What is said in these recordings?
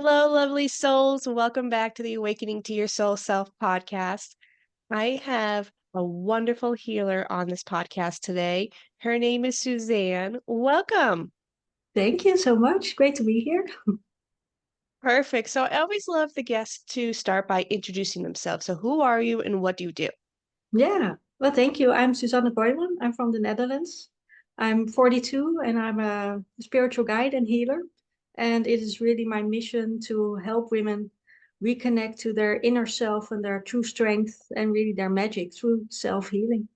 Hello, lovely souls. Welcome back to the Awakening to Your Soul Self podcast. I have a wonderful healer on this podcast today. Her name is Susanne. Welcome. Thank you so much. Great to be here. Perfect. So I always love the guests to start by introducing themselves. So who are you and what do you do? Yeah. Well, thank you. I'm Susanne Kooijman. I'm from the Netherlands. I'm 42 and I'm a spiritual guide and healer. And it is really my mission to help women reconnect to their inner self and their true strength and really their magic through self-healing.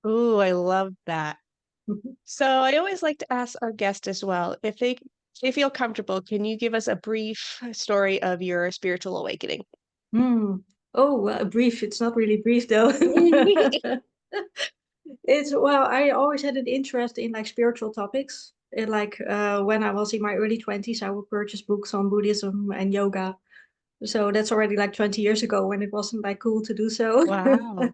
Ooh, I love that. So I always like to ask our guests as well, if they feel comfortable, can you give us a brief story of your spiritual awakening? Hmm. Oh, well, brief. It's not really brief though. I always had an interest in like spiritual topics. When I was in my early 20s, I would purchase books on Buddhism and yoga. So that's already like 20 years ago when it wasn't like cool to do so. Wow.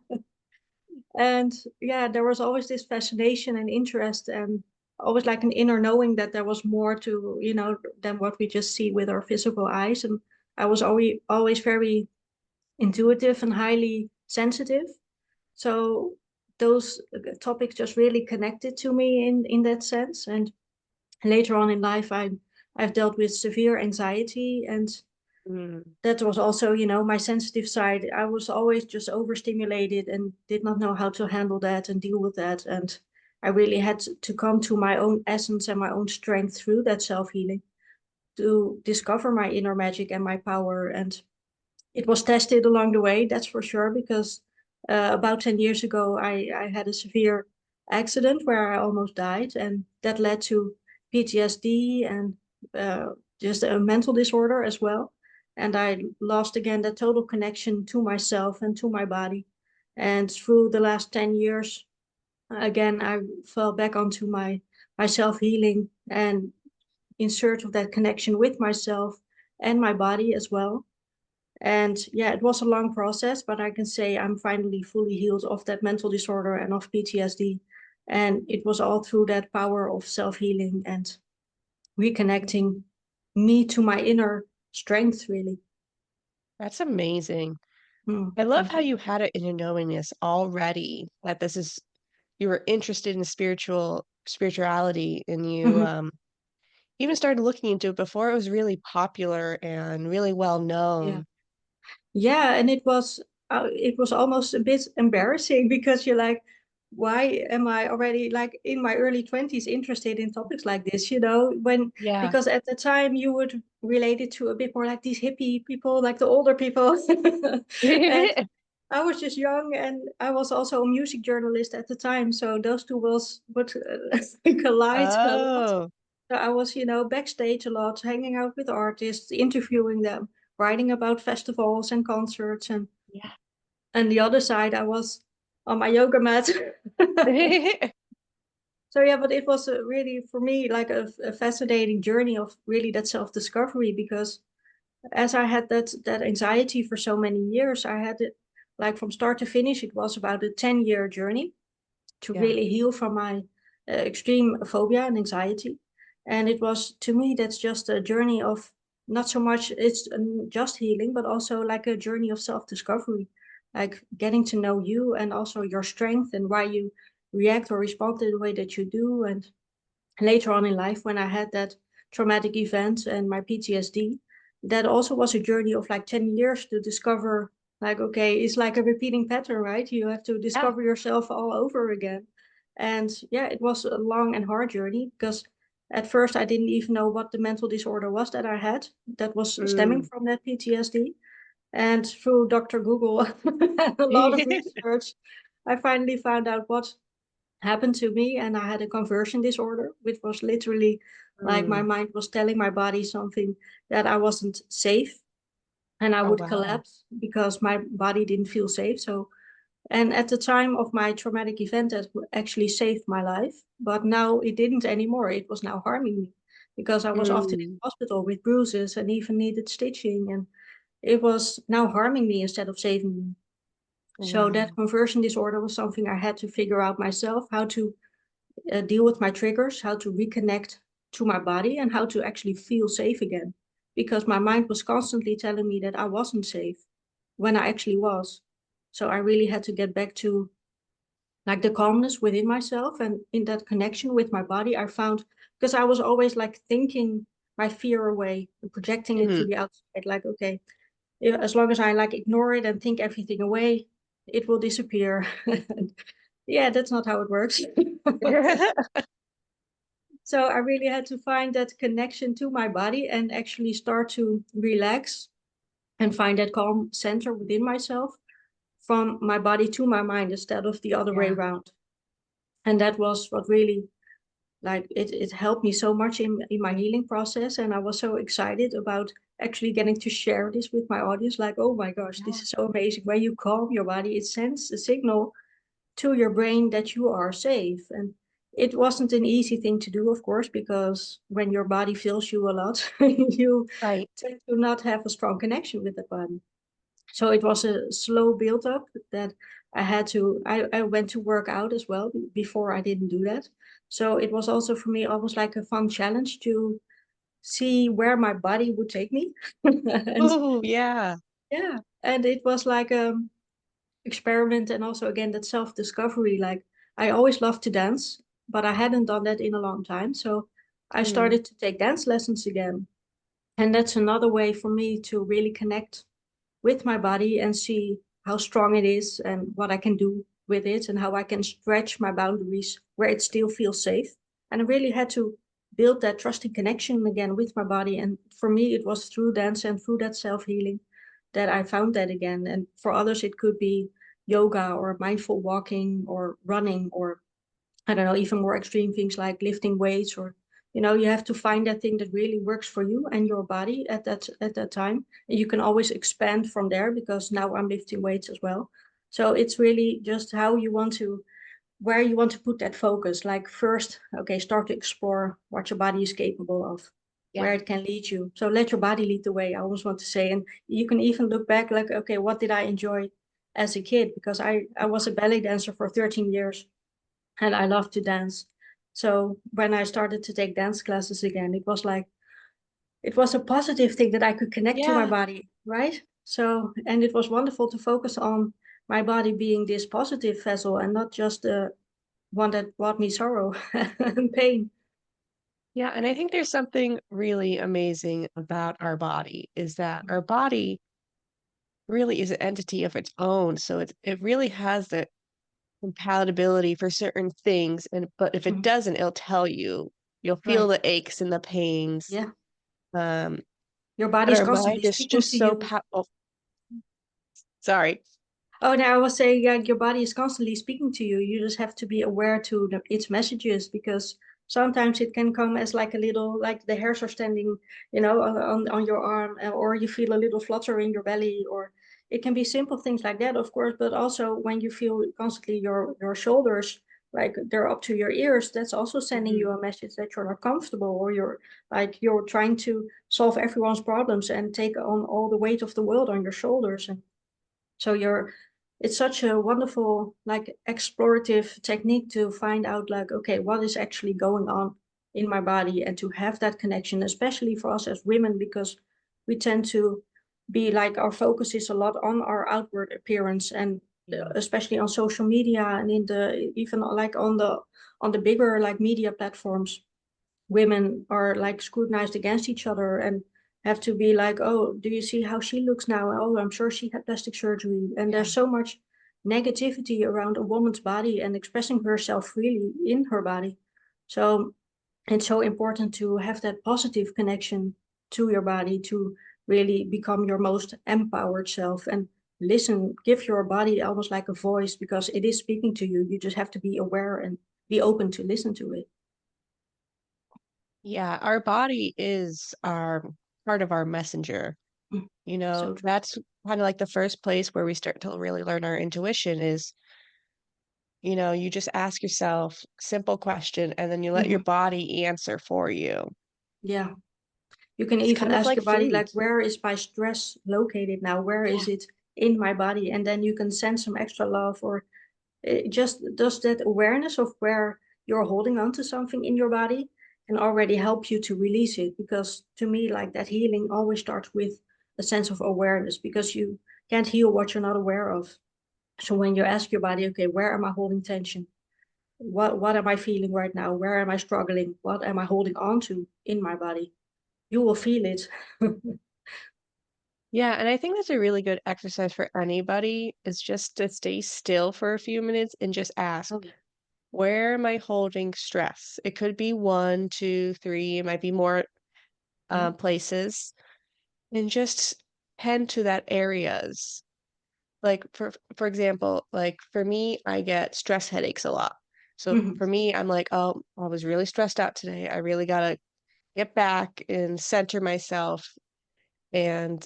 And yeah, there was always this fascination and interest and always like an inner knowing that there was more to, than what we just see with our physical eyes. And I was always very intuitive and highly sensitive. So those topics just really connected to me in that sense. And later on in life, I've dealt with severe anxiety, and Mm. that was also, my sensitive side. I was always just overstimulated and did not know how to handle that and deal with that. And I really had to come to my own essence and my own strength through that self healing to discover my inner magic and my power. And it was tested along the way, that's for sure, because about 10 years ago, I had a severe accident where I almost died, and that led to PTSD and uh, just a mental disorder as well. And I lost again that total connection to myself and to my body. And through the last 10 years, again, I fell back onto my self healing and in search of that connection with myself and my body as well. And yeah, it was a long process, but I can say I'm finally fully healed of that mental disorder and of PTSD. And it was all through that power of self healing and reconnecting me to my inner strength, really. That's amazing. Mm, I love thank how you. you had an inner knowingness already that this is you were interested in spirituality and you Mhm. even started looking into it before it was really popular and really well Yeah. known. Yeah, and it was almost a bit embarrassing because you're like, why am I already like in my early 20s interested in topics like this, when Yeah. because at the time you would relate it to a bit more like these hippie people, like the older people. And I was just young and I was also a music journalist at the time, so those two would collide a lot. Oh, So I was, backstage a lot, hanging out with artists, interviewing them, writing about festivals and concerts, yeah. and the other side I was on my yoga mat. So yeah, but it was really for me like a fascinating journey of really that self-discovery, because as I had that anxiety for so many years, I had it like from start to finish. It was about a 10-year journey to Yeah. really heal from my extreme phobia and anxiety. And it was, to me, that's just a journey of not so much it's just healing, but also like a journey of self-discovery, like getting to know you and also your strength and why you react or respond to the way that you do. And later on in life, when I had that traumatic event and my PTSD, that also was a journey of like 10 years to discover, like, okay, it's like a repeating pattern, right? You have to Yeah. discover yourself all over again. And yeah, it was a long and hard journey because at first I didn't even know what the mental disorder was that I had that was stemming Mm. from that PTSD. And through Dr. Google and a lot of research, I finally found out what happened to me, and I had a conversion disorder, which was literally like my Mm. mind was telling my body something that I wasn't safe, and I Oh, would wow. collapse because my body didn't feel safe. So, and at the time of my traumatic event, that actually saved my life, but now it didn't anymore. It was now harming me because I was often in Mm. hospital with bruises and even needed stitching, and it was now harming me instead of saving me. So that Wow. conversion disorder was something I had to figure out myself, how to deal with my triggers, how to reconnect to my body, and how to actually feel safe again. because my mind was constantly telling me that I wasn't safe when I actually was. So I really had to get back to like the calmness within myself, and in that connection with my body I found, because I was always like thinking my fear away and projecting it to Mhm. the outside, like, okay, yeah, as long as I like ignore it and think everything away, it will disappear. Yeah, that's not how it works. So I really had to find that connection to my body and actually start to relax and find that calm center within myself, from my body to my mind instead of the other way Yeah, around. And that was what really, like, it helped me so much in my healing process. And I was so excited about actually getting to share this with my audience, like, oh my gosh, this yeah, is so amazing. When you calm your body, it sends a signal to your brain that you are safe. And it wasn't an easy thing to do, of course, because when your body feels you a lot, you right. tend to not have a strong connection with the body. So it was a slow build up that I went to work out as well. Before I didn't do that. So it was also for me almost like a fun challenge to see where my body would take me. And Ooh, yeah. yeah, and it was like experiment, and also again that self-discovery. Like, I always loved to dance, but I hadn't done that in a long time. So I Mm, started to take dance lessons again. And that's another way for me to really connect with my body and see how strong it is and what I can do with it, and how I can stretch my boundaries where it still feels safe. And I really had to build that trusting connection again with my body. And for me, it was through dance and through that self healing that I found that again. And for others, it could be yoga or mindful walking or running, or I don't know, even more extreme things like lifting weights, or you have to find that thing that really works for you and your body at that time. And you can always expand from there, because now I'm lifting weights as well. So it's really just how you want to, where you want to put that focus. Like, first, okay, start to explore what your body is capable of, yeah, where it can lead you. So let your body lead the way, I always want to say. And you can even look back, like, okay, what did I enjoy as a kid? Because I was a ballet dancer for 13 years and I love to dance. So when I started to take dance classes again, it was like, it was a positive thing that I could connect to my yeah, body, right? So, and it was wonderful to focus on my body being this positive vessel and not just the one that brought me sorrow and pain. yeah, and I think there's something really amazing about our body, is that our body really is an entity of its own, so it really has the compatibility for certain things, and but if it Mhm. doesn't, it'll tell you. You'll feel Right. the aches and the pains, Yeah. um, Your but body's our mind constantly is speaking just to so you. pow oh, sorry. Oh, no, I was saying, yeah, your body is constantly speaking to you. You just have to be aware to its messages, because sometimes it can come as like a little, like the hairs are standing, on your arm, or you feel a little flutter in your belly, or it can be simple things like that, of course. But also when you feel constantly your shoulders, like they're up to your ears, that's also sending Mhm. you a message that you're not comfortable, or you're trying to solve everyone's problems and take on all the weight of the world on your shoulders. And so it's such a wonderful, like, explorative technique to find out, like, okay, what is actually going on in my body, and to have that connection, especially for us as women, because we tend to be like, our focus is a lot on our outward appearance, and Yeah. especially on social media, and in the even like on the bigger like media platforms, women are like scrutinized against each other and have to be like, oh, do you see how she looks now? Oh, I'm sure she had plastic surgery. And Yeah. there's so much negativity around a woman's body and expressing herself freely in her body. So it's so important to have that positive connection to your body, to really become your most empowered self, and listen, give your body almost like a voice, because it is speaking to you. You just have to be aware and be open to listen to it. Yeah, our body is our part of our messenger. Mm. You know, So true. that's kinda like the first place where we start to really learn our intuition is, you just ask yourself simple question, and then you let your Mhm. body answer for you. Yeah. You can It's even kind of ask like your body, food. like, where is my stress located now? Where Yeah. is it in my body? And then you can send some extra love, or it just does that awareness of where you're holding on to something in your body can already help you to release it. Because to me, like that healing always starts with a sense of awareness, because you can't heal what you're not aware of. So when you ask your body, okay, where am I holding tension? What am I feeling right now? Where am I struggling? What am I holding on to in my body? You will feel it. Yeah, and I think that's a really good exercise for anybody is just to stay still for a few minutes and just ask, Oh, yeah. where am I holding stress? It could be one, two, three, it might be more Yeah. places, and just tend to that areas. Like for example, like for me, I get stress headaches a lot. So Mhm. for me, I'm like, oh, I was really stressed out today. I really gotta get back and center myself. And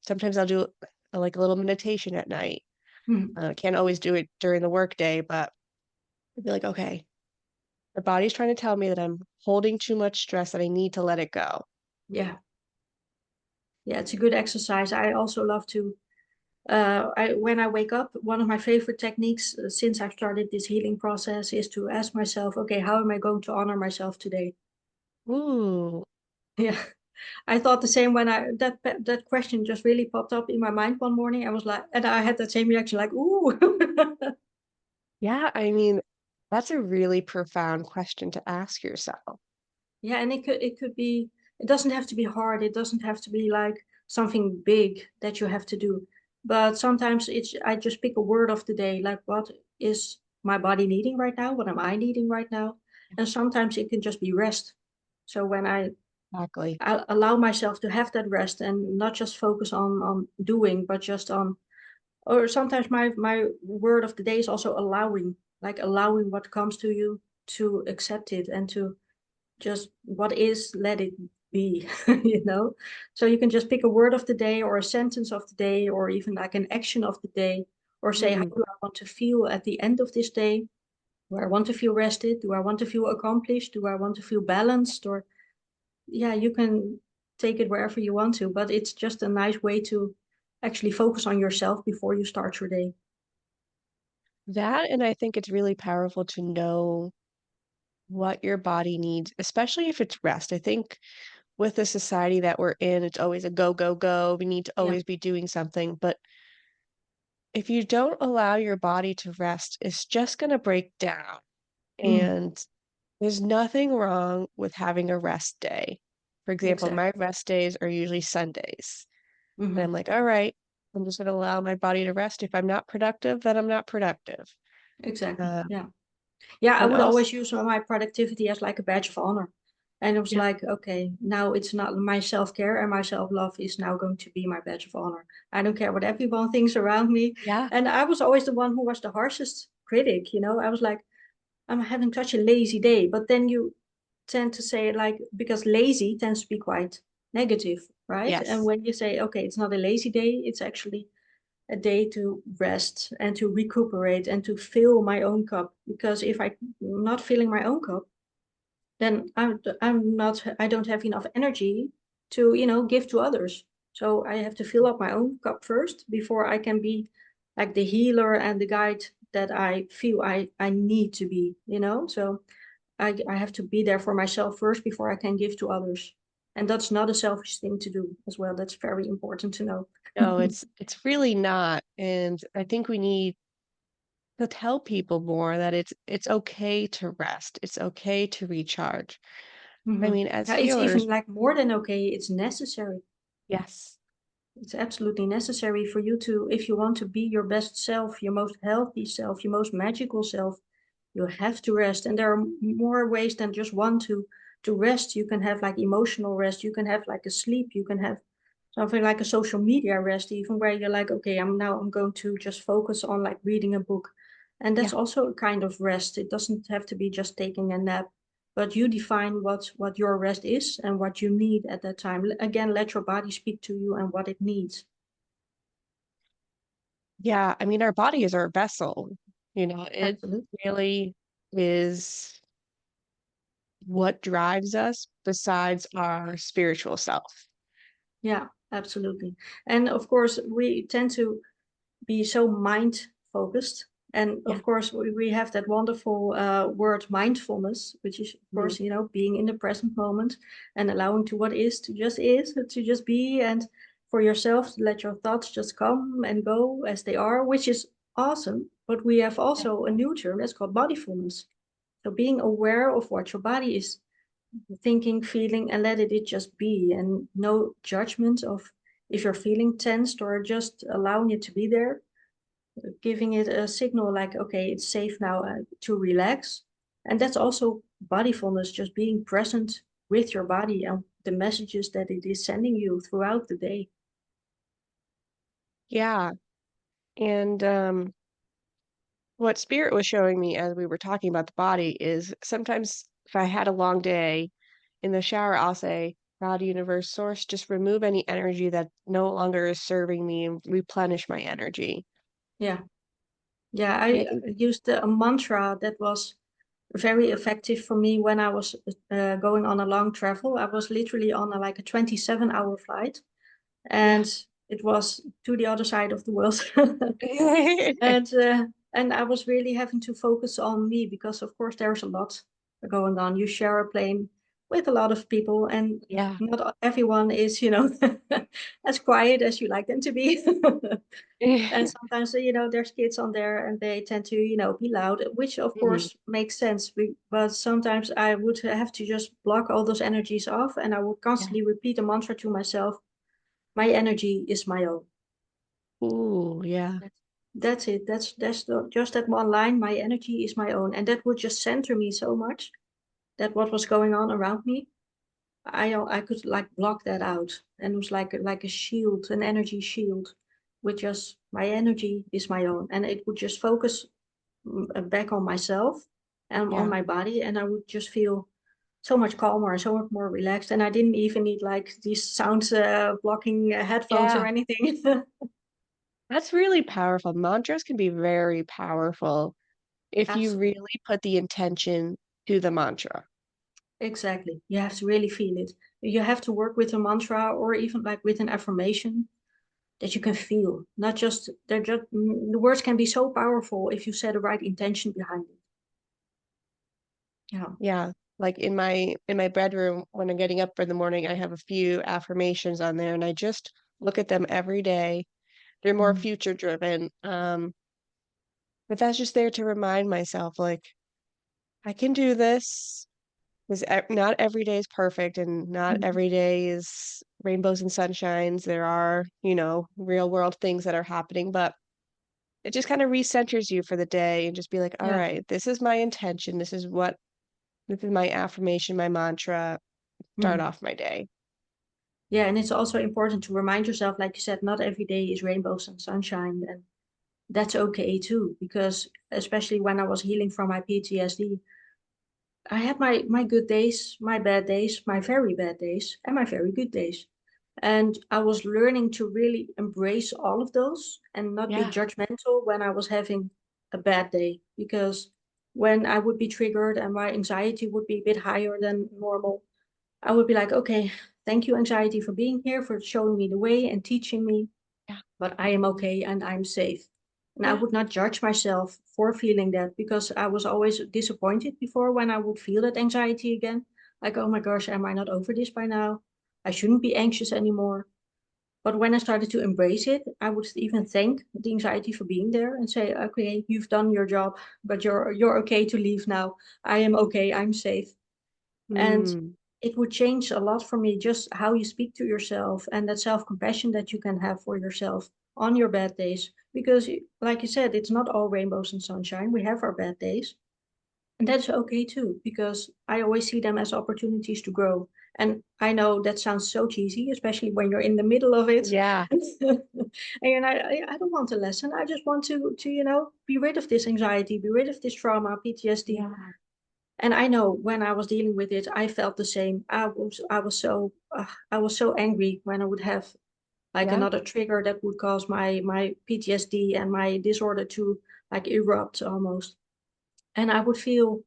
sometimes I'll do like a little meditation at night. Mhm. I can't always do it during the workday, but I'd be like, okay, the body's trying to tell me that I'm holding too much stress that I need to let it go. Yeah. Yeah, it's a good exercise. I also love to when I wake up, one of my favorite techniques since I've started this healing process is to ask myself, okay, how am I going to honor myself today? Ooh, Yeah, I thought the same when that question just really popped up in my mind one morning. I was like, and I had that same reaction, like, ooh. yeah, I mean, that's a really profound question to ask yourself. Yeah, and it could be, it doesn't have to be hard. It doesn't have to be like something big that you have to do. But sometimes it's I just pick a word of the day, like what is my body needing right now? What am I needing right now? And sometimes it can just be rest. So when Exactly. I allow myself to have that rest and not just focus on doing, but just on, or sometimes my word of the day is also allowing, like allowing what comes to you, to accept it and to just what is, let it be, you know? So you can just pick a word of the day or a sentence of the day or even like an action of the day, or say, how Mm, do I want to feel at the end of this day? Do I want to feel rested? Do I want to feel accomplished? Do I want to feel balanced? Or yeah, you can take it wherever you want to, but it's just a nice way to actually focus on yourself before you start your day. that, and I think it's really powerful to know what your body needs, especially if it's rest. I think with the society that we're in, it's always a go, go, go. We need to Yeah. always be doing something. But if you don't allow your body to rest, it's just going to break down. Mm, And there's nothing wrong with having a rest day. For example, exactly. my rest days are usually Sundays. And Hmm. I'm like, all right, I'm just going to allow my body to rest. If I'm not productive, then I'm not productive. Exactly. Uh, Yeah. Yeah, I and would also, always use my productivity as like a badge of honor. And it was yeah, like, okay, now it's not my self-care, and my self-love is now going to be my badge of honor. I don't care what everyone thinks around me. yeah, And I was always the one who was the harshest critic, you know. I was like, I'm having such a lazy day. But then you tend to say like, because lazy tends to be quite negative, right? And yes. when you say, okay, it's not a lazy day, it's actually a day to rest and to recuperate and to fill my own cup. Because if I'm not filling my own cup, then I'm not, I don't have enough energy to, you know, give to others. So I have to fill up my own cup first before I can be like the healer and the guide that I feel I need to be, you know. So I have to be there for myself first before I can give to others. And that's not a selfish thing to do as well. That's very important to know. No, it's really not. And I think we need to tell people more that it's okay to rest. It's okay to recharge. I Hmm. mean, as Yeah, it's even healers, like more than okay. It's necessary. yes. It's absolutely necessary for you to, if you want to be your best self, your most healthy self, your most magical self, you have to rest. And there are more ways than just one to rest. You can have like emotional rest. You can have like a sleep. You can have something like a social media rest, even where you're like, okay, I'm going to just focus on like reading a book. And that's Yeah. also a kind of rest. It doesn't have to be just taking a nap, but you define what your rest is and what you need at that time. Again, let your body speak to you and what it needs. Yeah, I mean, our body is our vessel. You know, it Absolutely. really is what drives us besides our spiritual self. Yeah, absolutely. And of course, we tend to be so mind focused And Yeah. of course, we have that wonderful word mindfulness, which is, of Mhm. course, being in the present moment and allowing to what is, to just be, and for yourself to let your thoughts just come and go as they are, which is awesome. But we have Yeah. also a new term that's called bodyfulness. So being aware of what your body is thinking, feeling, and let it just be, and no judgment of if you're feeling tensed or just allowing it to be there, giving it a signal like, okay, it's safe now to relax. And that's also bodyfulness, just being present with your body and the messages that it is sending you throughout the day. Yeah. And what spirit was showing me as we were talking about the body is sometimes if I had a long day in the shower, I'll say, God, universe, source, just remove any energy that no longer is serving me and replenish my energy. Yeah. Yeah, And I I think, used a mantra that was very effective for me when I was going on a long travel. I was literally on like a 27-hour flight, yeah. and it was to the other side of the world. And and I was really having to focus on me because of course there's a lot going on. You share a plane with a lot of people, and Yeah. not everyone is, as quiet as you like them to be. And sometimes, there's kids on there and they tend to, be loud, which of Mhm. course makes sense. But sometimes I would have to just block all those energies off, and I would Yeah. constantly repeat a mantra to myself: my energy is my own. Ooh, yeah. That's it. Just that one line. My energy is my own, and that would just center me so much that what was going on around me, I could like block that out, and it was like a shield, an energy shield, with just my energy is my own, and it would just focus back on myself and on Yeah. my body, and I would just feel so much calmer and so much more relaxed, and I didn't even need like these sound blocking headphones or Yeah. anything. That's really powerful. Mantras can be very powerful if you Absolutely. really put the intention to the mantra. Exactly. You have to really feel it. You have to work with a mantra or even like with an affirmation that you can feel. Not just the words can be so powerful if you set the right intention behind it. Yeah. Yeah. Like in my bedroom when I'm getting up for the morning, I have a few affirmations on there and I just look at them every day. They're more Mm. future driven. But that's just there to remind myself like I can do this. Because not every day is perfect and not Mm. every day is rainbows and sunshines. There are, real world things that are happening, but it just kind of recenters you for the day and just be like, all Yeah. right, this is my intention. This is my affirmation, my mantra. Start Mm. off my day. Yeah, and it's also important to remind yourself, like you said, not every day is rainbows and sunshine, and that's okay too. Because especially when I was healing from my PTSD, I had my good days, my bad days, my very bad days, and my very good days. And I was learning to really embrace all of those and not be Yeah. judgmental when I was having a bad day. Because when I would be triggered and my anxiety would be a bit higher than normal, I would be like, okay, thank you, anxiety, for being here, for showing me the way and teaching me, Yeah. but I am okay and I'm safe. And I Yeah. would not judge myself for feeling that because I was always disappointed before when I would feel that anxiety again. Like, oh my gosh, am I not over this by now? I shouldn't be anxious anymore. But when I started to embrace it, I would even thank the anxiety for being there and say, okay, you've done your job, but you're okay to leave now. I am okay, I'm safe. And Mm. it would change a lot for me just how you speak to yourself and that self-compassion that you can have for yourself on your bad days. Because, like you said, it's not all rainbows and sunshine. We have our bad days. And that's okay too, because I always see them as opportunities to grow. And I know that sounds so cheesy, especially when you're in the middle of it. Yeah. And I don't want a lesson. I just want to, be rid of this anxiety, be rid of this trauma, PTSD. Yeah. And I know when I was dealing with it, I felt the same. I was so angry when I would have like Yeah. another trigger that would cause my PTSD and my disorder to like erupt almost. And I would feel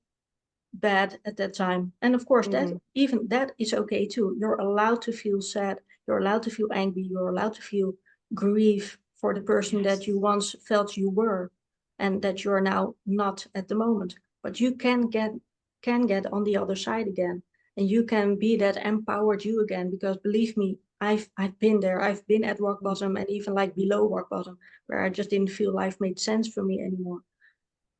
bad at that time. And of course, that Mhm. even that is okay too. You're allowed to feel sad. You're allowed to feel angry. You're allowed to feel grief for the person that Yes. you once felt you were. and that you're now not at the moment. But you can get on the other side again, and you can be that empowered you again. Because believe me, I've been there. I've been at rock Mm. bottom, and even like below rock bottom, where I just didn't feel life made sense for me anymore.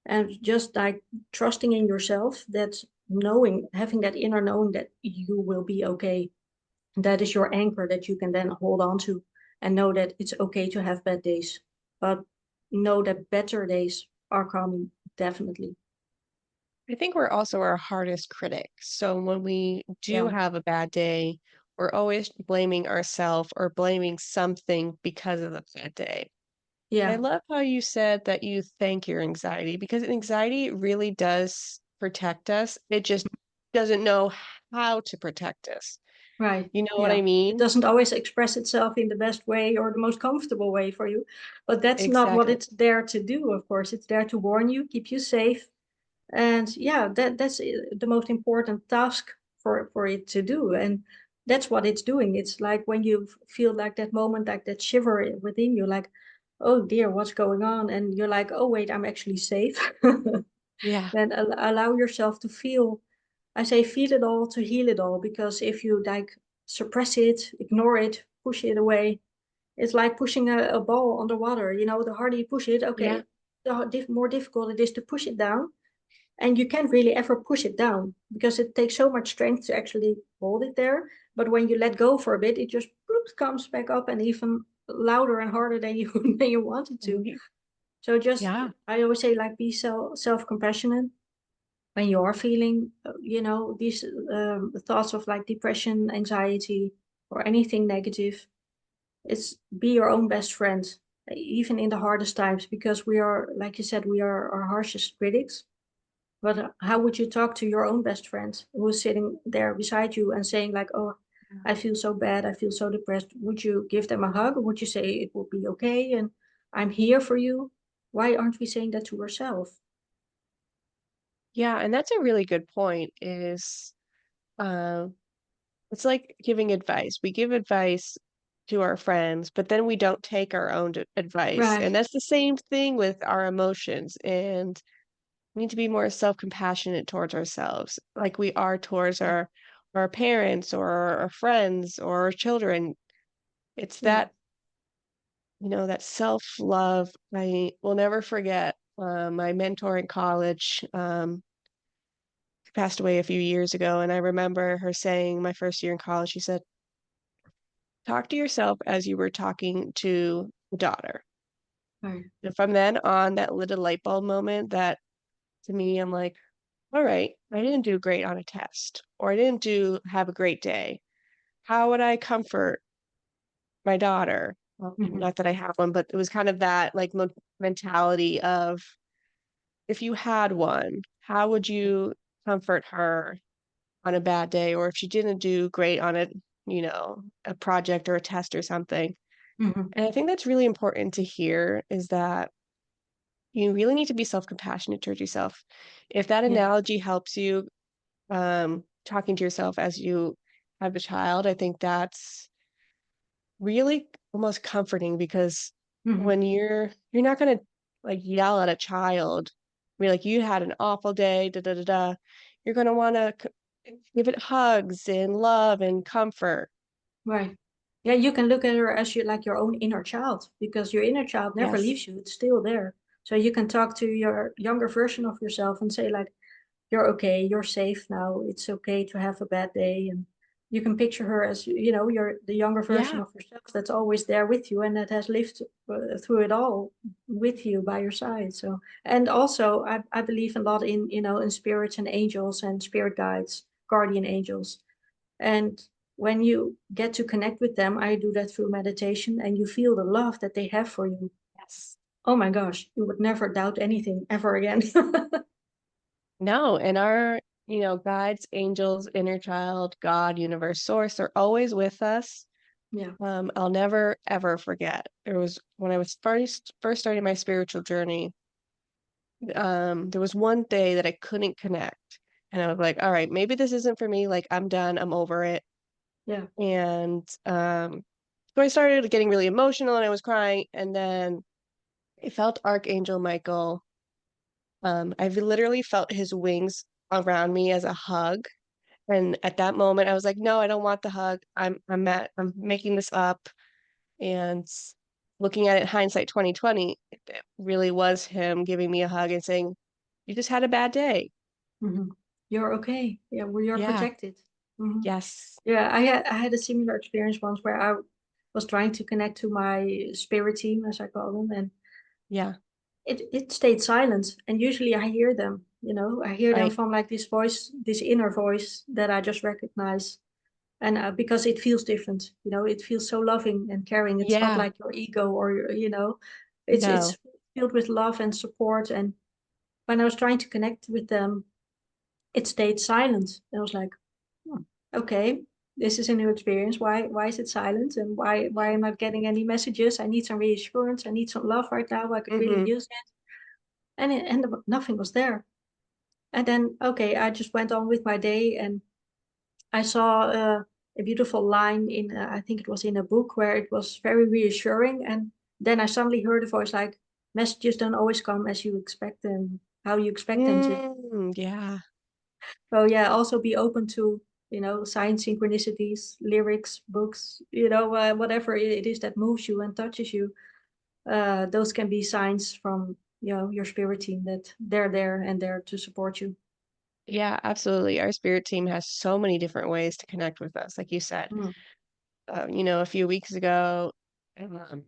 And just like trusting in yourself, that knowing, having that inner knowing that you will be okay, that is your anchor that you can then hold on to, and know that it's okay to have bad days, but know that better days are coming, definitely. I think we're also our hardest critics. So when we do Yeah. have a bad day, we're always blaming ourselves or blaming something because of the bad day. I Yeah. love how you said that you thank your anxiety because anxiety really does protect us. It just doesn't know how to protect us. Right. You know what I Yeah. It mean? doesn't always express itself in the best way or the most comfortable way for you, but that's not what Exactly. it's there to do. Of course, it's there to warn you, keep you safe. And yeah, that's the most important task for it to do. And that's what it's doing. It's like when you feel like that moment, like that shiver within you, like, oh dear, what's going on? And you're like, oh wait, I'm actually safe. Yeah. Then allow yourself to feel. I say feel it all to heal it all, because if you like suppress it, ignore it, push it away, it's like pushing a ball underwater. The harder you push it, Yeah. okay, the more difficult it is to push it down. And you can't really ever push it down because it takes so much strength to actually hold it there. But when you let go for a bit, it just bloop, comes back up, and even louder and harder than you than you wanted to. Mhm. So just, Yeah. I always say, like, be self compassionate when you are feeling these thoughts of like depression, anxiety, or anything negative. It's be your own best friend, even in the hardest times, because we are, like you said, we are our harshest critics. But how would you talk to your own best friend who's sitting there beside you and saying like, "Oh, I feel so bad. I feel so depressed." Would you give them a hug, or would you say it will be okay and I'm here for you? Why aren't we saying that to ourselves? Yeah, and that's a really good point is, um, it's like giving advice. We give advice to our friends, but then we don't take our own advice. Right. And that's the same thing with our emotions. And we need to be more self-compassionate towards ourselves, like we are towards Yeah. our parents or our friends or our children. It's Yeah. that, that self-love. I will never forget my mentor in college. Passed away a few years ago, and I remember her saying my first year in college, she said, "Talk to yourself as you were talking to a daughter." Right. And from then on, that lit a light bulb moment that to me, I'm like, "All right, I didn't do great on a test, or I didn't do have a great day. How would I comfort my daughter?" Well, Hmm. not that I have one, but it was kind of that, like, mentality of, if you had one, how would you comfort her on a bad day, or if she didn't do great on a project or a test or something. Hmm. And I think that's really important to hear is that you really need to be self-compassionate towards yourself. If that Yeah. analogy helps you, talking to yourself as you have a child, I think that's really almost comforting because Hmm. when you're not gonna, like, yell at a child, be like, "You had an awful day, da da da da." You're gonna wanna give it hugs and love and comfort. Right. Yeah, you can look at her as like your own inner child, because your inner child never Yes. leaves you. It's still there. So you can talk to your younger version of yourself and say like, you're okay, you're safe now. It's okay to have a bad day. And you can picture her as, you're the younger version Yeah. of yourself that's always there with you and that has lived through it all with you by your side. So, and also I believe a lot in, in spirits and angels and spirit guides, guardian angels. And when you get to connect with them, I do that through meditation, and you feel the love that they have for you. Yes. Oh my gosh, you would never doubt anything ever again. No, and our, guides, angels, inner child, God, universe, source are always with us. Yeah. I'll never ever forget. There was when I was first starting my spiritual journey, there was one day that I couldn't connect. And I was like, all right, maybe this isn't for me. Like, I'm done. I'm over it. Yeah. And so I started getting really emotional and I was crying. And then I felt Archangel Michael. I've literally felt his wings around me as a hug, and at that moment, I was like, "No, I don't want the hug. I'm making this up." And looking at it hindsight 2020, it really was him giving me a hug and saying, "You just had a bad day." Mhm. You're okay. Yeah, we are Yeah. protected. Mhm. Yes. Yeah, I had a similar experience once where I was trying to connect to my spirit team, as I call them, and Yeah. it stayed silent. And usually I hear them, I hear them Right. from like this voice, this inner voice that I just recognize. And because it feels different, it feels so loving and caring. It's not Yeah. like your ego or it's No. filled with love and support. And when I was trying to connect with them, it stayed silent. And I was like, "Hmm, okay, this is a new experience. Why is it silent? And why am I not getting any messages? I need some reassurance. I need some love right now. I could really Mhm. use it." And nothing was there. And then okay, I just went on with my day, and I saw a beautiful line in I think it was in a book where it was very reassuring. And then I suddenly heard a voice like, "Messages don't always come as you expect them, how you expect them to." Yeah. So yeah, also be open to, signs, synchronicities, lyrics, books, whatever it is that moves you and touches you. Those can be signs from, your spirit team that they're there and there to support you. Yeah, absolutely. Our spirit team has so many different ways to connect with us, like you said. Mm, A few weeks ago, um,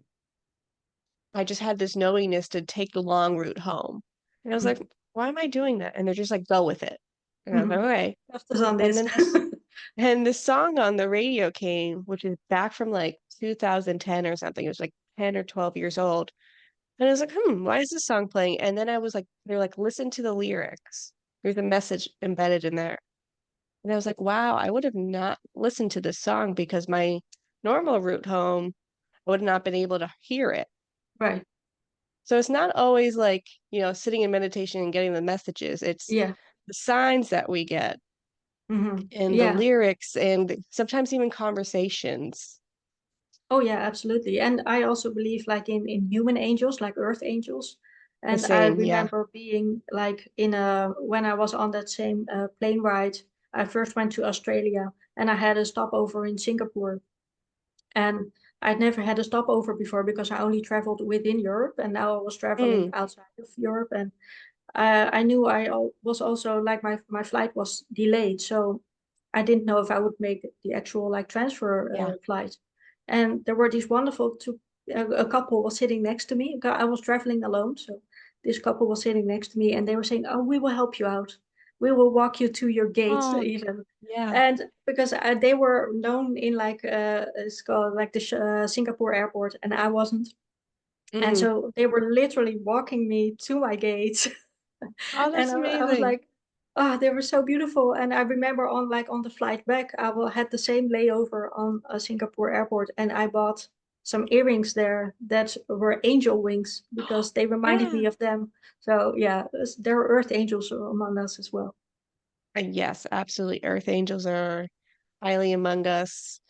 I just had this knowingness to take the long route home. And I was like, mm, "Why am I doing that?" And they're just like, "Go with it." And I was like, mhm. "Okay." Krachtig aan And dit. then this song on the radio came, which is back from like 2010 or something. It was like 10 or 12 years old. And I was like, why is this song playing? And then I was like, they're like, listen to the lyrics. There's a message embedded in there. And I was like, wow, I would have not listened to this song because my normal route home, I would have not been able to hear it. Right. So it's not always like, sitting in meditation and getting the messages. It's Yeah. the signs that we get and the Yeah. lyrics and sometimes even conversations. Oh yeah, absolutely. And I also believe like in human angels, like earth angels. The And I same, yeah. remember being like in a when I was on that same plane ride, I first went to Australia and I had a stopover in Singapore. And I'd never had a stopover before because I only traveled within Europe, and now I was traveling Mm, outside of Europe. And I knew was also like my flight was delayed, so I didn't know if I would make the actual like transfer yeah. flight. And there were these wonderful two. A couple was sitting next to me. I was traveling alone, so this couple was sitting next to me, and they were saying, "Oh, we will help you out. We will walk you to your gate, Oh, even." yeah. And because they were known in like it's called like the Singapore airport, and I wasn't. And Mm. so they were literally walking me to my gate. Oh, And that's I was amazing. like, "Oh, they were so beautiful." And I remember on the flight back, had the same layover on a Singapore airport, and I bought some earrings there that were angel wings because they reminded Yeah. me of them. So yeah, there are earth angels among us as well. Yes, absolutely. Earth angels are highly among us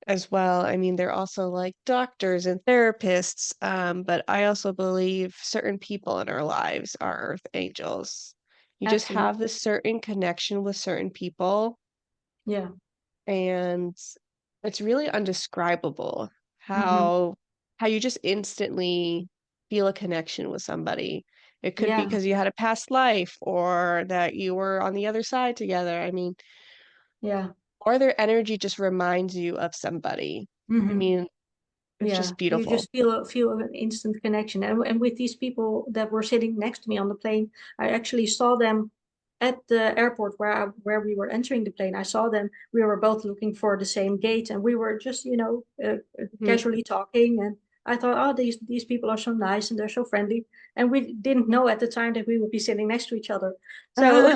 as well. I mean, they're also like doctors and therapists, but I also believe certain people in our lives are earth angels. You just have Absolutely. this certain connection with certain people, Yeah. and it's really undescribable Hmm. how you just instantly feel a connection with somebody. It could be Yeah. because you had a past life or that you were on the other side together. I mean, Yeah. or their energy just reminds you of somebody. I Hmm. mean, it's Yeah, just you beautiful. just feel an instant connection. And with these people that were sitting next to me on the plane, I actually saw them at the airport where we were entering the plane. I saw them. We were both looking for the same gate, and we were just Mhm. casually talking. And I thought, oh, these people are so nice and they're so friendly. And we didn't know at the time that we would be sitting next to each other. So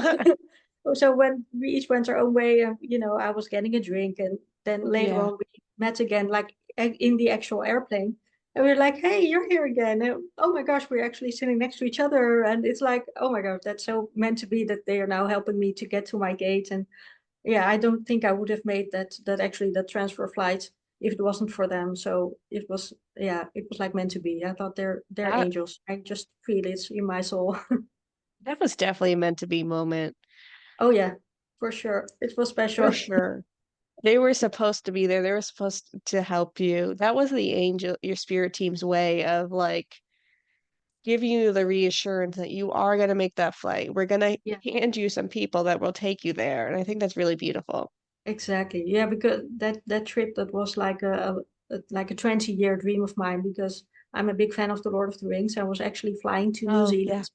so when we each went our own way, and I was getting a drink, and then later Yeah. on we met again, like in the actual airplane. And we are like, "Hey, you're here again." And, oh my gosh, we're actually sitting next to each other. And it's like, oh my gosh, that's so meant to be that they are now helping me to get to my gate. And yeah, I don't think I would have made that transfer flight if it wasn't for them. So it was, yeah, it was like meant to be. I thought they're That angels. I just feel it in my soul. that was definitely a meant to be moment, Oh yeah, for sure. It was for special. sure. They were supposed to be there. They were supposed to help you. That was the angel your spirit team's way of, like, giving you the reassurance that you are gonna make that flight. We're gonna Yeah. hand you some people that will take you there, and I think that's really beautiful. Exactly. Yeah, because that trip that was like a 20-year dream of mine because I'm a big fan of the Lord of the Rings. I was actually flying to New Oh, yeah. Zealand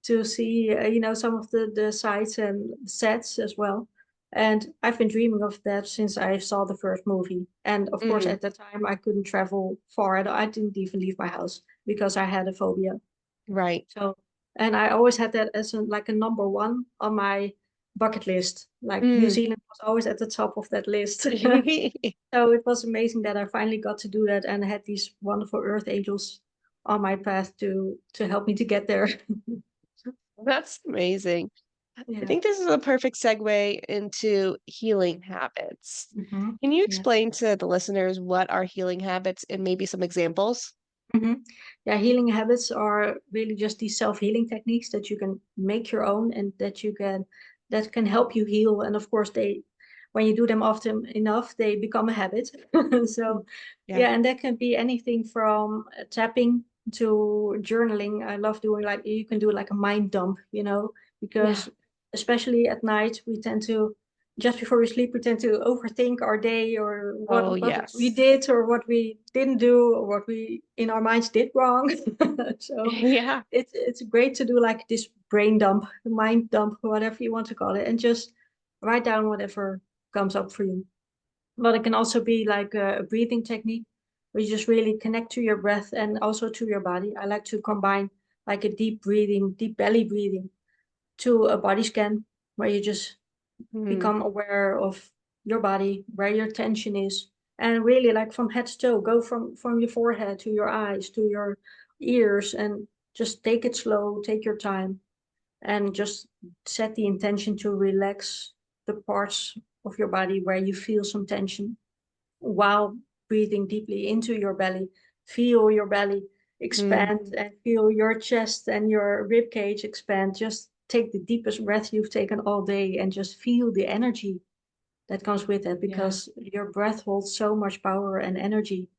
to see some of the sites and sets as well. And I've been dreaming of that since I saw the first movie. And of course, Mm, at that time, I couldn't travel far. I didn't even leave my house because I had a phobia. right. So, and I always had that as like a number one on my bucket list. Like New Mm. Zealand was always at the top of that list. So it was amazing that I finally got to do that and had these wonderful earth angels on my path to help me to get there. That's amazing. I Yeah. think this is a perfect segue into healing habits. Hmm. Can you Yeah. explain to the listeners what are healing habits and maybe some examples? Hmm. Yeah, healing habits are really just these self-healing techniques that you can make your own and that can help you heal. And of course, when you do them often enough, they become a habit. Mm. So Yeah. yeah, and that can be anything from tapping to journaling. I love doing like you can do like a mind dump, Yeah. because especially at night we tend to just before we sleep, we tend to overthink our day or Oh, what we yes. did or what we didn't do or what we in our minds did wrong. So Yeah. it's great to do like this brain dump, mind dump, whatever you want to call it, and just write down whatever comes up for you. But it can also be like a breathing technique where you just really connect to your breath and also to your body. I like to combine like a deep breathing, deep belly breathing to a body scan where you just Mm. become aware of your body, where your tension is, and really like from head to toe, go from your forehead to your eyes to your ears, and just take it slow, take your time, and just set the intention to relax the parts of your body where you feel some tension while breathing deeply into your belly. Feel your belly Mm. expand and feel your chest and your rib cage expand. Just take the deepest breath you've taken all day and just feel the energy that comes with it Yeah. because your breath holds so much power and energy.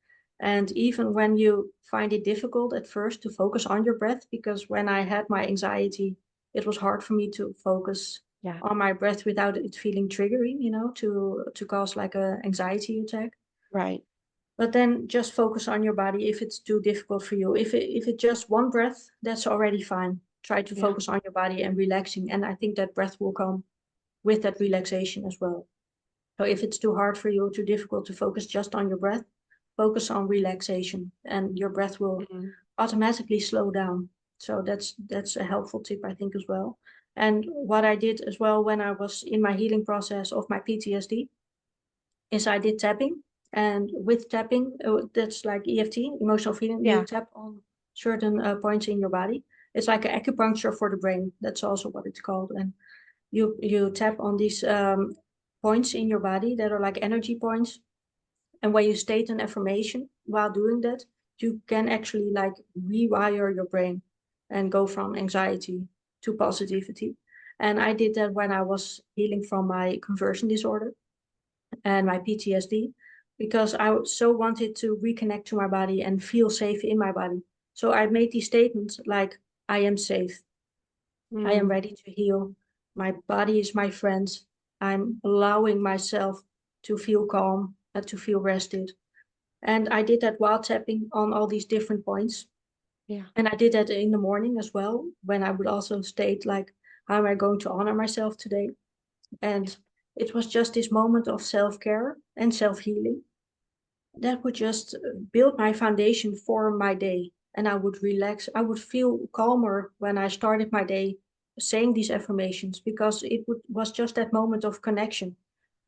And even when you find it difficult at first to focus on your breath, because when I had my anxiety, it was hard for me to focus Yeah. on my breath without it feeling triggering, to cause like a anxiety attack. Right. But then just focus on your body if it's too difficult for you. If it's just one breath, that's already fine. Try to Yeah. focus on your body and relaxing. And I think that breath will come with that relaxation as well. So if it's too hard for you, too difficult to focus just on your breath, focus on relaxation and your breath will Mm. automatically slow down. So that's a helpful tip, I think, as well. And what I did as well when I was in my healing process of my PTSD is I did tapping. And with tapping, that's like EFT, emotional feeling, you Yeah. tap on certain points in your body. It's like acupuncture for the brain. That's also what it's called. And you tap on these points in your body that are like energy points, and when you state an affirmation while doing that, you can actually like rewire your brain and go from anxiety to positivity. And I did that when I was healing from my conversion disorder and my PTSD because I so wanted to reconnect to my body and feel safe in my body. So I made these statements like, I am safe, I am Mm. ready to heal. My body is my friend. I'm allowing myself to feel calm and to feel rested. And I did that while tapping on all these different points. Yeah. And I did that in the morning as well, when I would also state, like, how am I going to honor myself today? Yeah. And it was just this moment of self care and self healing that would just build my foundation for my day. And I would relax. I would feel calmer when I started my day saying these affirmations because was just that moment of connection Mhm.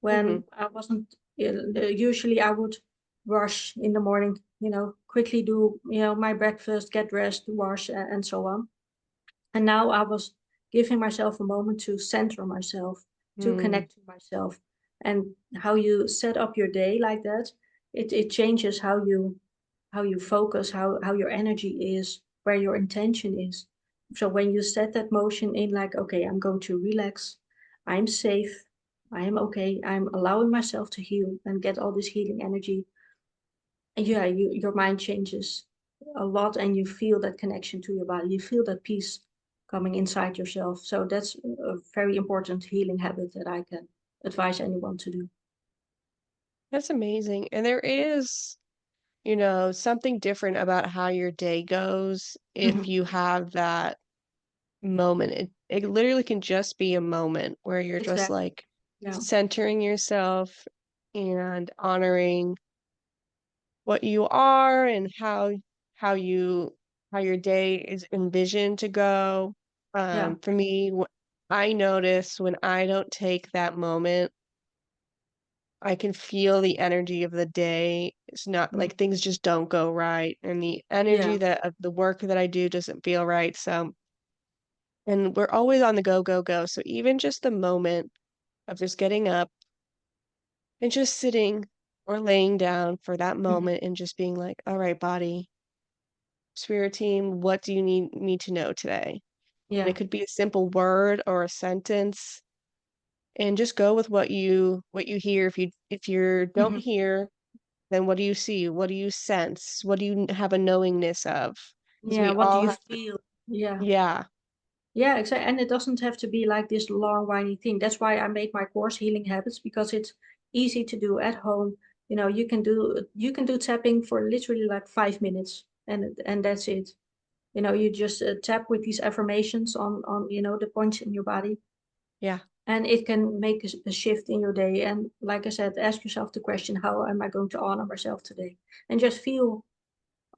when I wasn't, usually I would rush in the morning, quickly do, my breakfast, get dressed, wash, and so on. And now I was giving myself a moment to center myself, to Mm. connect to myself. And how you set up your day like that it changes how you focus, how your energy is, where your intention is. So when you set that motion in, like, okay, I'm going to relax, I'm safe, I am okay, I'm allowing myself to heal and get all this healing energy. And yeah, your mind changes a lot, and you feel that connection to your body. You feel that peace coming inside yourself. So that's a very important healing habit that I can advise anyone to do. That's amazing. And there is, something different about how your day goes if Mhm. you have that moment. It literally can just be a moment where you're just Exactly. like Yeah. centering yourself and honoring what you are and how you how your day is envisioned to go. Yeah. For me, I notice when I don't take that moment, I can feel the energy of the day. It's not Mm. like things just don't go right, and the energy Yeah. that of the work that I do doesn't feel right. So, and we're always on the go, go, go. So even just the moment of just getting up and just sitting or laying down for that Mhm. moment and just being like, all right, body, spirit team, what do you need me to know today? And it Yeah. could be a simple word or a sentence, and just go with what you hear. If you don't Mhm. hear, then what do you see? What do you sense? What do you have a knowingness of? Because Yeah. we What do all you have to, feel? Yeah. yeah, Yeah, exactly. And it doesn't have to be like this long, whiny thing. That's why I made my course Healing Habits, because it's easy to do at home. You can do tapping for literally like 5 minutes, and that's it. You just tap with these affirmations on the points in your body, yeah, and it can make a shift in your day. And like I said, ask yourself the question, how am I going to honor myself today? And just feel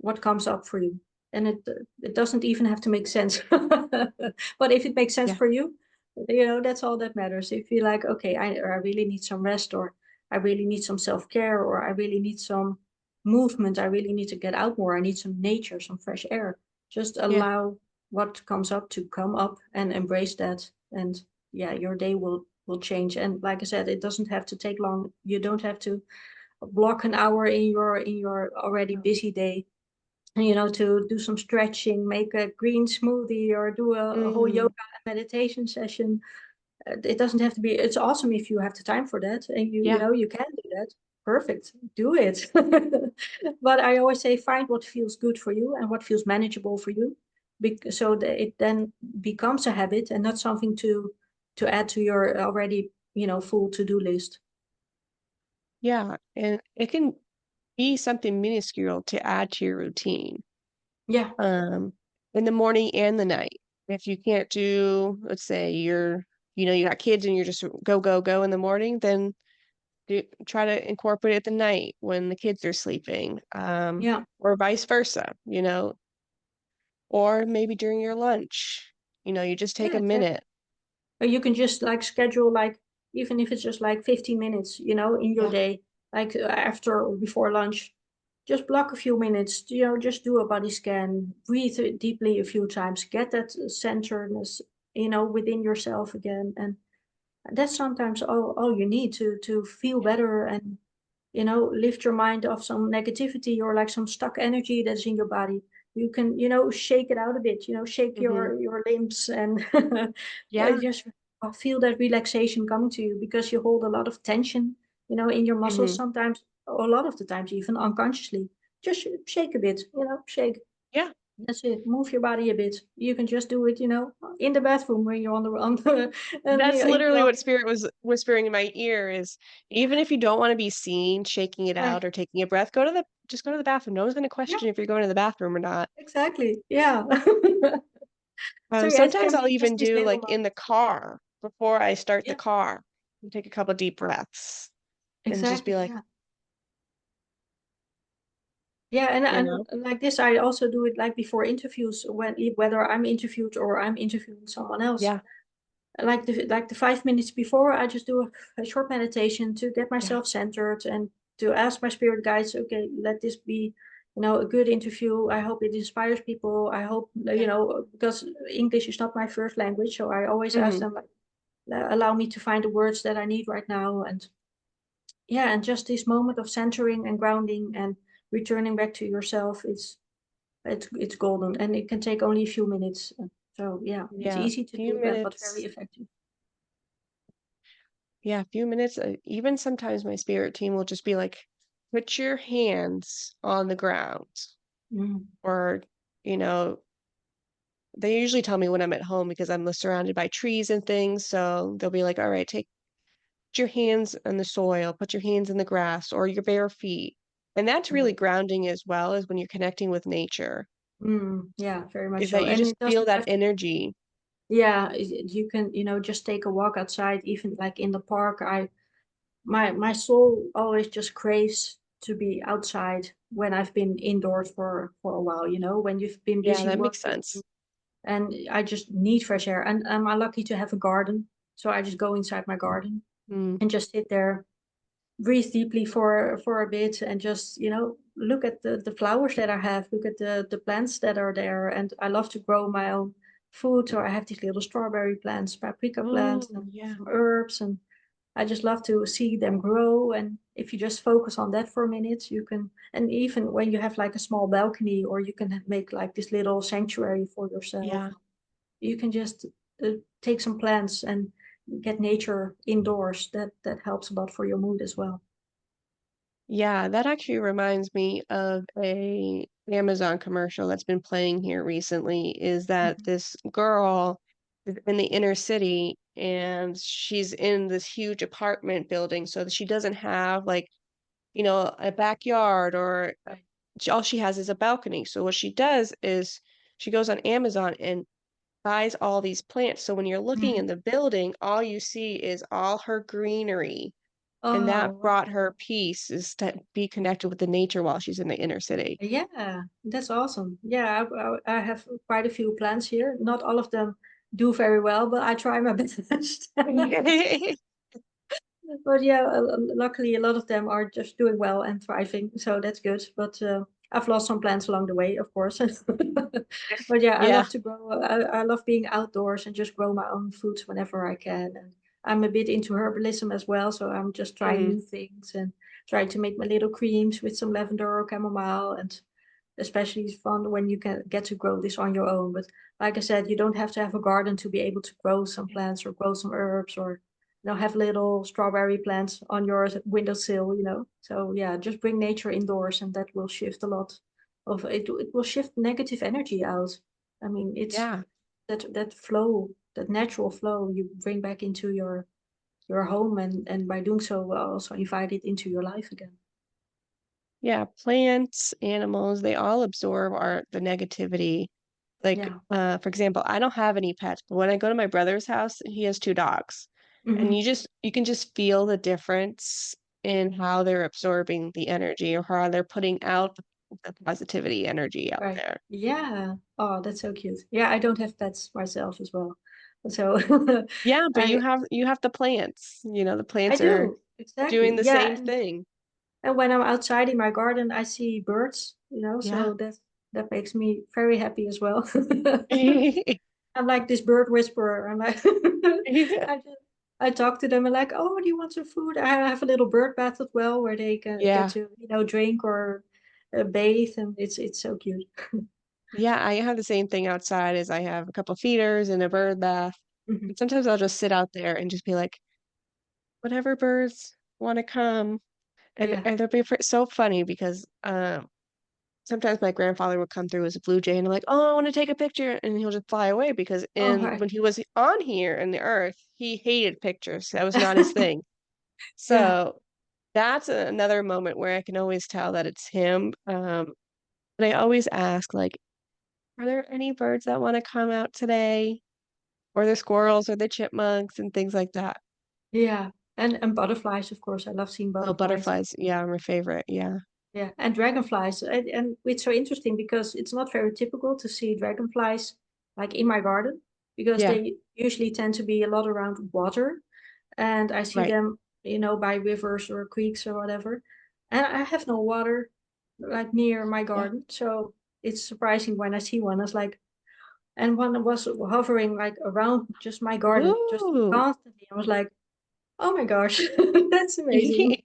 what comes up for you. And it doesn't even have to make sense. But if it makes sense yeah, for you, that's all that matters. If you're like, okay, I really need some rest, or I really need some self-care, or I really need some movement, I really need to get out more, I need some nature, some fresh air. Just yeah, allow what comes up to come up and embrace that. And yeah, your day will change. And like I said, it doesn't have to take long. You don't have to block an hour in your already no, busy day, to do some stretching, make a green smoothie, or do a whole mm, yoga and meditation session. It doesn't have to be. It's awesome if you have the time for that, and yeah, you can do that. Perfect, do it. But I always say, find what feels good for you and what feels manageable for you, so that it then becomes a habit and not something to add to your already full to-do list. yeah. And it can be something minuscule to add to your routine, Yeah, um, in the morning and the night. If you can't do, let's say you got kids and you're just go, go, go in the morning, then try to incorporate it at the night when the kids are sleeping, yeah, or vice versa, or maybe during your lunch, you just take yeah, a exactly. minute. Or you can just like schedule, like, even if it's just like 15 minutes, in your Yeah, day, like after or before lunch, just block a few minutes, just do a body scan, breathe deeply a few times, get that centeredness, within yourself again. And that's sometimes all you need to feel yeah, better, and lift your mind off some negativity or like some stuck energy that's in your body. You can, shake it out a bit, shake mhm, your limbs, and yeah, just feel that relaxation coming to you, because you hold a lot of tension, in your muscles mhm, sometimes, or a lot of the times even unconsciously. Just shake a bit, shake. yeah. That's it. Move your body a bit. You can just do it, in the bathroom when you're on the and That's in literally your what Spirit was whispering in my ear is, even if you don't wanna be seen shaking it yeah, out or taking a breath, just go to the bathroom. No one's gonna yeah, question if you're going to the bathroom or not. exactly. Yeah. So yeah, it Sometimes can I'll be just even these do, little like, in the moments. car before I start the Yeah, car, and take a couple deep breaths and just be exactly. like, Yeah. Yeah, and you know? like this, I also do it like before interviews, whether I'm interviewed or I'm interviewing someone else. Yeah, Like the 5 minutes before, I just do a short meditation to get yeah, myself centered, and to ask my spirit guides, okay, let this be, a good interview. I hope it inspires people. I hope, yeah. because English is not my first language, so I always ask Mhm. them, like, allow me to find the words that I need right now. And yeah, and just this moment of centering and grounding and returning back to yourself is it's golden, and it can take only a few minutes. So yeah, it's Yeah, easy to few do, but very minutes. effective. Yeah, a few minutes. Even sometimes my spirit team will just be like, put your hands on the ground. Mm. Or, you know, they usually tell me when I'm at home because I'm surrounded by trees and things. So they'll be like, all right, put your hands on the soil, put your hands in the grass or your bare feet. And that's really Right. grounding as well as when you're connecting with nature, Yeah, very much is so. that you And just it feel doesn't that have to be, energy. yeah, you can, just take a walk outside, even like in the park. My soul always just craves to be outside when I've been indoors for a while, when you've been Yeah, busy that makes working, sense. and I just need fresh air. And I'm lucky to have a garden, so I just go inside my garden Mm, and just sit there, breathe deeply for a bit, and just look at the flowers that I have, look at the plants that are there. And I love to grow my own food, so I have these little strawberry plants, paprika plants, mm, and yeah. some herbs, and I just love to see them grow. And if you just focus on that for a minute, you can. And even when you have like a small balcony, or you can make like this little sanctuary for yourself, Yeah. you can just take some plants and get nature indoors. That helps a lot for your mood as well. Yeah, that actually reminds me of a Amazon commercial that's been playing here recently, is that Mhm. this girl is in the inner city and she's in this huge apartment building so that she doesn't have like, a backyard or Right. all she has is a balcony. So what she does is she goes on Amazon and buys all these plants. So when you're looking in Mhm. the building, all you see is all her greenery. And Oh, that brought wow. her peace is to be connected with the nature while she's in the inner city. Yeah, that's awesome. Yeah, I have quite a few plants here. Not all of them do very well, but I try my best. But yeah, luckily a lot of them are just doing well and thriving, so that's good. But I've lost some plants along the way, of course. But yeah, I Yeah. love to grow. I love being outdoors and just grow my own foods whenever I can. And I'm a bit into herbalism as well, so I'm just trying Mm. new things and trying to make my little creams with some lavender or chamomile. And especially it's fun when you can get to grow this on your own. But like I said, you don't have to have a garden to be able to grow some plants or grow some herbs, or have little strawberry plants on your windowsill. So yeah, just bring nature indoors, and that will shift a lot of it. It will shift negative energy out. I mean, it's Yeah. that flow, that natural flow you bring back into your home, and by doing so, will also invite it into your life again. Yeah. Plants, animals, they all absorb the negativity. Like, Yeah. for example, I don't have any pets, but when I go to my brother's house, he has two dogs. And Hmm. you can just feel the difference in how they're absorbing the energy or how they're putting out the positivity energy out Right. there. Yeah. Oh, that's so cute. Yeah, I don't have pets myself as well. So Yeah, but I you have the plants. The I plants are do. Exactly. doing the Yeah, same and thing. when I'm outside in my garden, I see birds, Yeah. so that makes me very happy as well. I'm like this bird whisperer. I'm like I just I talk to them and like, "Oh, do you want some food?" I have a little bird bath as well where they can get Yeah. to drink or bathe, and it's so cute. Yeah, I have the same thing outside as I have a couple feeders and a bird bath. Mhm. And sometimes I'll just sit out there and just be like, whatever birds want to come. And Yeah. they'll be so funny because sometimes my grandfather would come through as a blue jay and I'm like, oh, I want to take a picture. And he'll just fly away because Oh, right. when he was on here in the earth, he hated pictures. That was not his thing. Yeah. So that's another moment where I can always tell that it's him. But I always ask, like, are there any birds that want to come out today? Or the squirrels or the chipmunks and things like that. Yeah, and butterflies, of course. I love seeing Oh, butterflies. butterflies. Yeah, my favorite. Yeah. Yeah, and dragonflies. And it's so interesting because it's not very typical to see dragonflies like in my garden, because Yeah. they usually tend to be a lot around water, and I see Right. them by rivers or creeks or whatever. And I have no water like near my Yeah. garden, so it's surprising when I see one. I was like, and one was hovering like around just my garden, just Ooh. constantly. I was like, oh my gosh, that's amazing.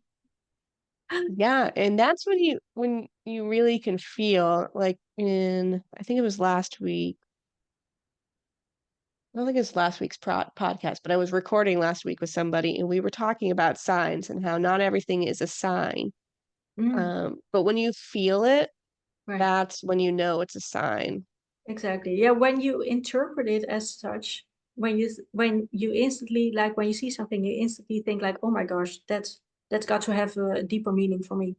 Yeah, and that's when you really can feel, like, in I think it was last week. I don't think it's last week's podcast, but I was recording last week with somebody, and we were talking about signs and how not everything is a sign. Mm, But when you feel it, right. that's when you know it's a sign. Exactly. Yeah, when you interpret it as such, when you instantly like when you see something, you instantly think like, "Oh my gosh, that's got to have a deeper meaning for me."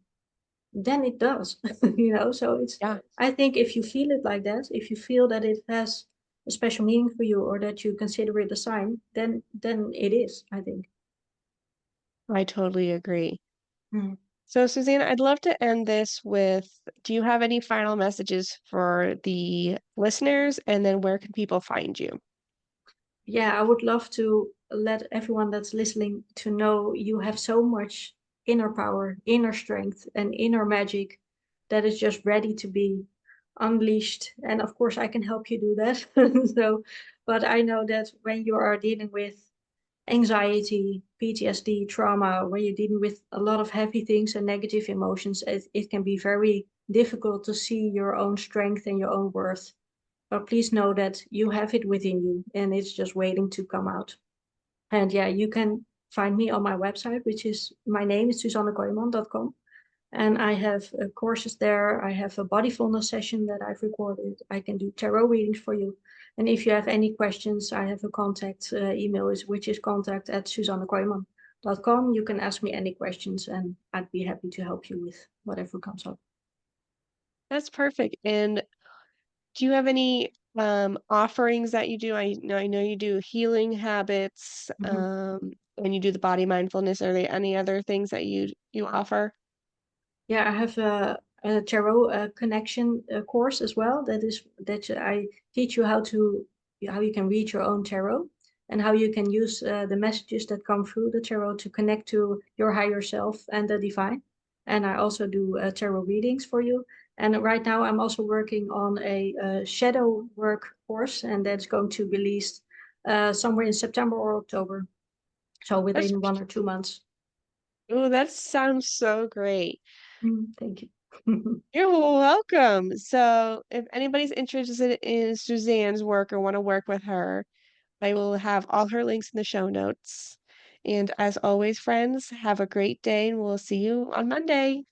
Then it does, So it's Yeah, I think if you feel it like that, if you feel that it has a special meaning for you or that you consider it a sign, then it is, I think. I totally agree. Mm. So, Suzanne, I'd love to end this with, do you have any final messages for the listeners? And then where can people find you? Yeah, I would love to let everyone that's listening to know you have so much inner power, inner strength, and inner magic that is just ready to be unleashed. And of course, I can help you do that. So, but I know that when you are dealing with anxiety, PTSD, trauma, when you're dealing with a lot of heavy things and negative emotions, it can be very difficult to see your own strength and your own worth. But please know that you have it within you and it's just waiting to come out. And yeah, you can find me on my website, which is my name is SusanneKooijman.com. And I have courses there. I have a body fullness session that I've recorded. I can do tarot readings for you. And if you have any questions, I have a contact email, which is contact@SusanneKooijman.com. You can ask me any questions and I'd be happy to help you with whatever comes up. That's perfect. And do you have any offerings that you do? I know you do healing habits, Mhm. and you do the body mindfulness. Are there any other things that you offer? Yeah, I have a tarot connection course as well. I teach you how you can read your own tarot and how you can use the messages that come through the tarot to connect to your higher self and the divine. And I also do tarot readings for you. And right now, I'm also working on a shadow work course, and that's going to be released somewhere in September or October. So That's within 1 or 2 months. Oh, that sounds so great. Thank you. You're welcome. So, if anybody's interested in Suzanne's work or want to work with her, I will have all her links in the show notes. And as always, friends, have a great day and we'll see you on Monday.